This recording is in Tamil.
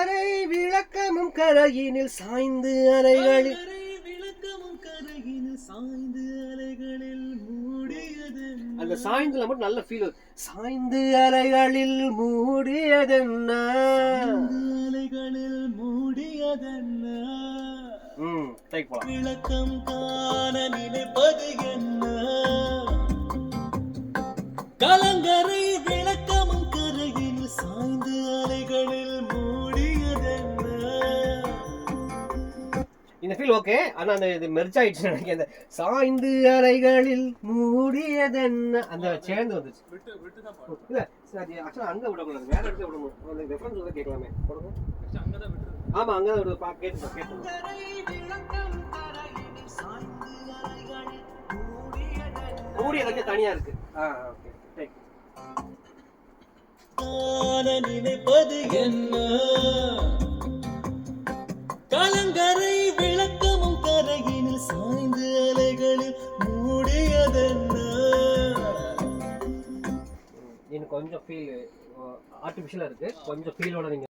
கலங்கரை விளக்கமும் கரையினில் சாய்ந்து அலைகளில் அந்த சாய்ந்துல மட்டும் நல்ல ஃபீல். சாய்ந்து அலைகளில் மூடியதென்ன, அலைகளில் மூடியதென்ன. விளக்கம் காண நினைப்பது என்ன, கலங்கரை விளக்கமும் கரையில் சாய்ந்து அலைகளில் மூடியதென்ன. இந்த ஃபீல் ஓகே. ஆனா அந்த இது மெர்ஜ் ஆயிடுச்சு நினைக்கிறேன். அந்த சாய்ந்து அலைகளில் மூடியதென்ன அந்த சேர்ந்து வந்துச்சு. இல்ல சரி, ஆக்சுவலா அங்க விடக்கூடாது, வேற இடத்துல விடணும். அந்த ரெஃபரன்ஸ் வந்து கேட்கலாமே. ஆமா அங்கதான் விடுது. கேட்டு மூடியதற்கு தனியா இருக்கு. ஓகே. நினைப்பது என்ன, கலங்கரை விளக்கமும் கரையினில் சாய்ந்து அலைகளில் மூடியதென்ன. இன்னும் கொஞ்சம் ஃபீல் ஆர்டிஃபிஷியலா இருக்கு, கொஞ்சம் ஃபீலோட நீங்க